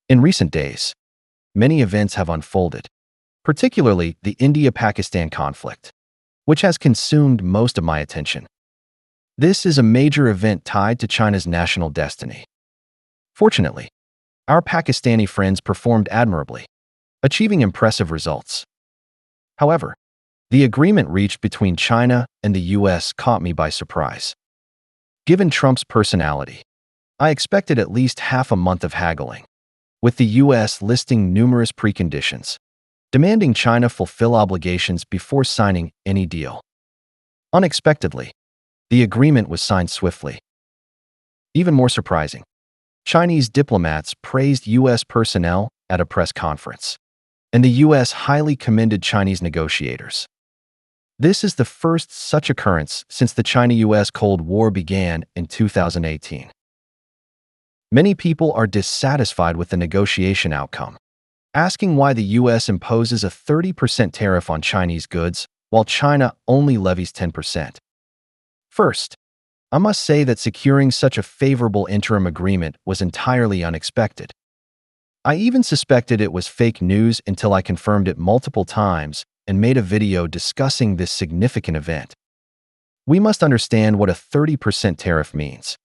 In recent days, many events have unfolded, particularly the India-Pakistan conflict, which has consumed most of my attention. This is a major event tied to China's national destiny. Fortunately, our Pakistani friends performed admirably, achieving impressive results. However, the agreement reached between China and the U.S. caught me by surprise. Given Trump's personality, I expected at least half a month of haggling, with the U.S. listing numerous preconditions, demanding China fulfill obligations before signing any deal. Unexpectedly, the agreement was signed swiftly. Even more surprising, Chinese diplomats praised U.S. personnel at a press conference, and the U.S. highly commended Chinese negotiators. This is the first such occurrence since the China-U.S. Cold War began in 2018. Many people are dissatisfied with the negotiation outcome, asking why the U.S. imposes a 30% tariff on Chinese goods while China only levies 10%. First, I must say that securing such a favorable interim agreement was entirely unexpected. I even suspected it was fake news until I confirmed it multiple times and made a video discussing this significant event. We must understand what a 30% tariff means.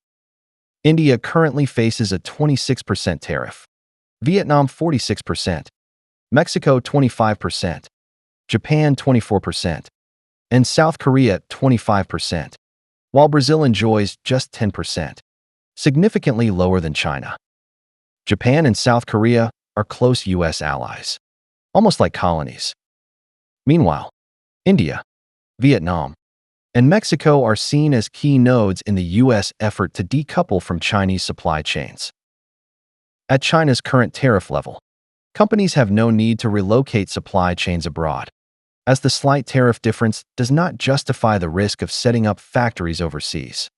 India currently faces a 26% tariff, Vietnam 46%, Mexico 25%, Japan 24%, and South Korea 25%, while Brazil enjoys just 10%, significantly lower than China. Japan and South Korea are close U.S. allies, almost like colonies. Meanwhile, India, Vietnam, and Mexico are seen as key nodes in the U.S. effort to decouple from Chinese supply chains. At China's current tariff level, companies have no need to relocate supply chains abroad, as the slight tariff difference does not justify the risk of setting up factories overseas.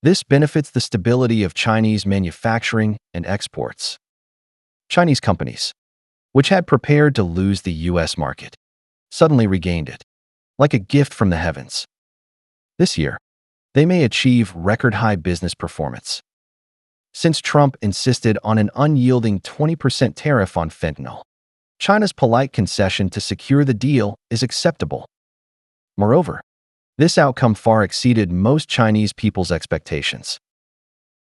This benefits the stability of Chinese manufacturing and exports. Chinese companies, which had prepared to lose the U.S. market, suddenly regained it, like a gift from the heavens. This year, they may achieve record-high business performance. Since Trump insisted on an unyielding 20% tariff on fentanyl, China's polite concession to secure the deal is acceptable. Moreover, this outcome far exceeded most Chinese people's expectations.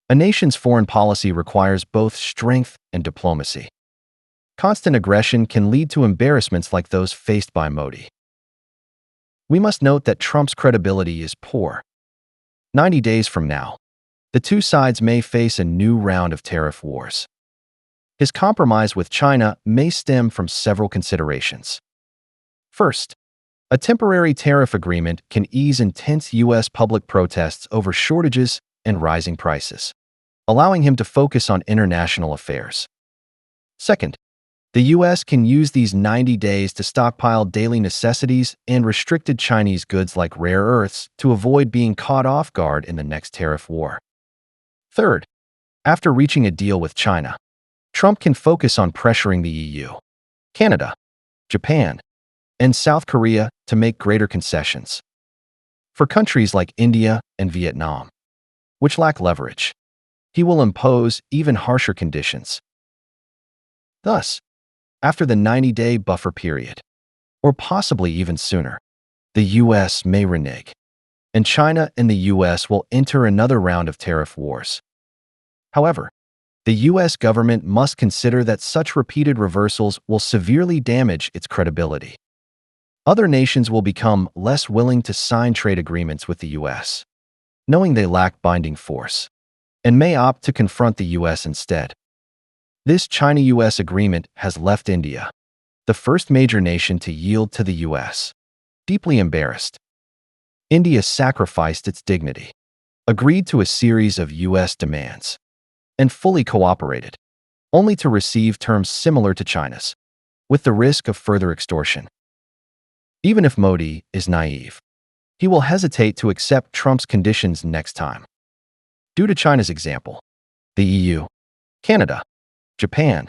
A nation's foreign policy requires both strength and diplomacy. Constant aggression can lead to embarrassments like those faced by Modi. We must note that Trump's credibility is poor. 90 days from now, the two sides may face a new round of tariff wars. His compromise with China may stem from several considerations. First, a temporary tariff agreement can ease intense U.S. public protests over shortages and rising prices, allowing him to focus on international affairs. Second, the U.S. can use these 90 days to stockpile daily necessities and restricted Chinese goods like rare earths to avoid being caught off guard in the next tariff war. Third, after reaching a deal with China, Trump can focus on pressuring the EU, Canada, Japan, and South Korea to make greater concessions. For countries like India and Vietnam, which lack leverage, he will impose even harsher conditions. Thus, after the 90-day buffer period, or possibly even sooner, the U.S. may renege, and China and the U.S. will enter another round of tariff wars. However, the U.S. government must consider that such repeated reversals will severely damage its credibility. Other nations will become less willing to sign trade agreements with the U.S., knowing they lack binding force, and may opt to confront the U.S. instead. This China-U.S. agreement has left India, the first major nation to yield to the U.S., deeply embarrassed. India sacrificed its dignity, agreed to a series of U.S. demands, and fully cooperated, only to receive terms similar to China's, with the risk of further extortion. Even if Modi is naive, he will hesitate to accept Trump's conditions next time. Due to China's example, the EU, Canada, Japan,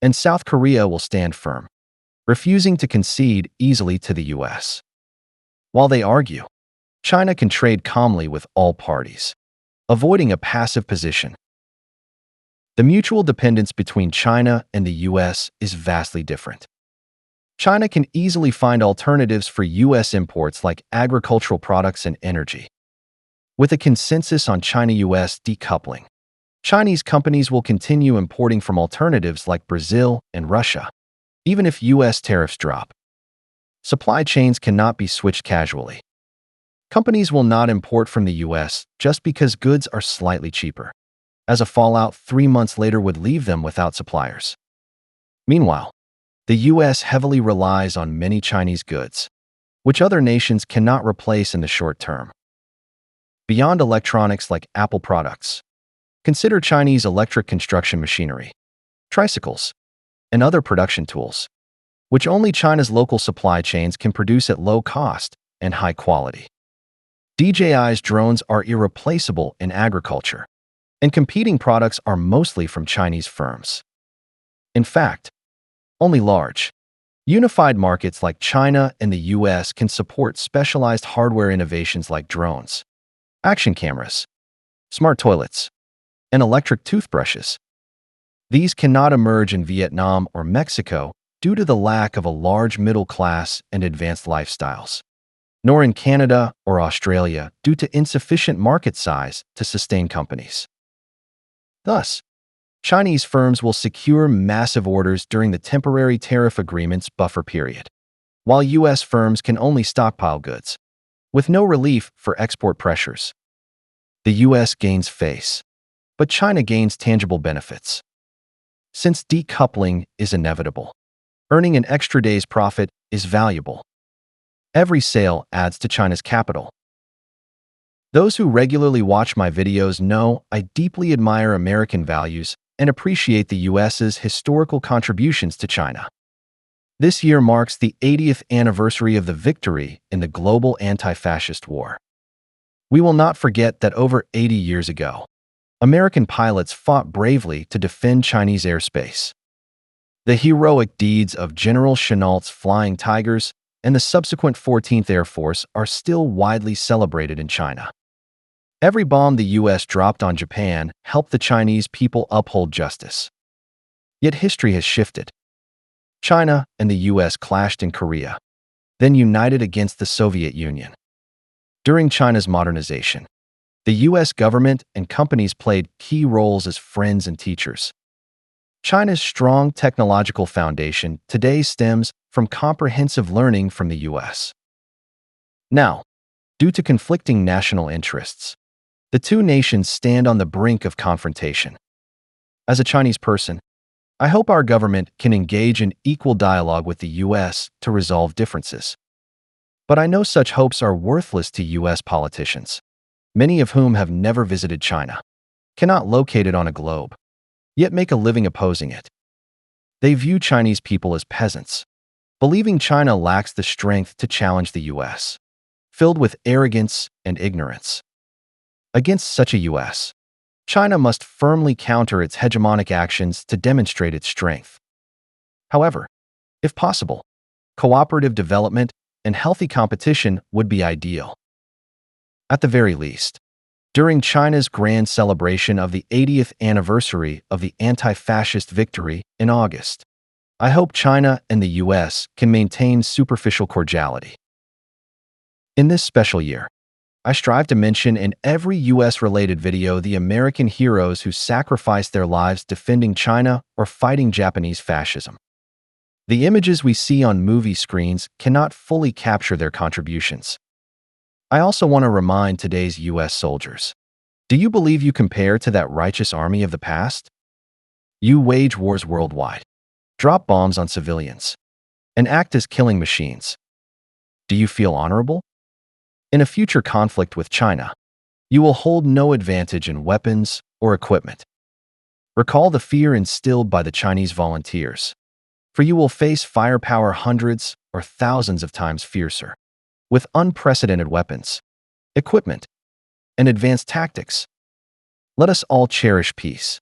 and South Korea will stand firm, refusing to concede easily to the U.S. While they argue, China can trade calmly with all parties, avoiding a passive position. The mutual dependence between China and the US is vastly different. China can easily find alternatives for US imports like agricultural products and energy. With a consensus on China-US decoupling, Chinese companies will continue importing from alternatives like Brazil and Russia, even if US tariffs drop. Supply chains cannot be switched casually. Companies will not import from the US just because goods are slightly cheaper, as a fallout 3 months later would leave them without suppliers. Meanwhile, the US heavily relies on many Chinese goods, which other nations cannot replace in the short term. Beyond electronics like Apple products, consider Chinese electric construction machinery, tricycles, and other production tools, which only China's local supply chains can produce at low cost and high quality. DJI's drones are irreplaceable in agriculture, and competing products are mostly from Chinese firms. In fact, only large, unified markets like China and the US can support specialized hardware innovations like drones, action cameras, smart toilets, and electric toothbrushes. These cannot emerge in Vietnam or Mexico due to the lack of a large middle class and advanced lifestyles, nor in Canada or Australia due to insufficient market size to sustain companies. Thus, Chinese firms will secure massive orders during the temporary tariff agreement's buffer period, while US firms can only stockpile goods, with no relief for export pressures. The US gains face, but China gains tangible benefits. Since decoupling is inevitable, earning an extra day's profit is valuable. Every sale adds to China's capital. Those who regularly watch my videos know I deeply admire American values and appreciate the US's historical contributions to China. This year marks the 80th anniversary of the victory in the global anti-fascist war. We will not forget that over 80 years ago, American pilots fought bravely to defend Chinese airspace. The heroic deeds of General Chennault's Flying Tigers and the subsequent 14th Air Force are still widely celebrated in China. Every bomb the US dropped on Japan helped the Chinese people uphold justice. Yet history has shifted. China and the US clashed in Korea, then united against the Soviet Union. During China's modernization, the US government and companies played key roles as friends and teachers. China's strong technological foundation today stems from comprehensive learning from the US. Now, due to conflicting national interests, the two nations stand on the brink of confrontation. As a Chinese person, I hope our government can engage in equal dialogue with the US to resolve differences. But I know such hopes are worthless to US politicians, many of whom have never visited China, cannot locate it on a globe, yet make a living opposing it. They view Chinese people as peasants, believing China lacks the strength to challenge the US, filled with arrogance and ignorance. Against such a US, China must firmly counter its hegemonic actions to demonstrate its strength. However, if possible, cooperative development and healthy competition would be ideal. At the very least, during China's grand celebration of the 80th anniversary of the anti-fascist victory in August, I hope China and the US can maintain superficial cordiality. In this special year, I strive to mention in every US-related video the American heroes who sacrificed their lives defending China or fighting Japanese fascism. The images we see on movie screens cannot fully capture their contributions. I also want to remind today's US soldiers, do you believe you compare to that righteous army of the past? You wage wars worldwide, drop bombs on civilians, and act as killing machines. Do you feel honorable? In a future conflict with China, you will hold no advantage in weapons or equipment. Recall the fear instilled by the Chinese volunteers, for you will face firepower hundreds or thousands of times fiercer, with unprecedented weapons, equipment, and advanced tactics. Let us all cherish peace,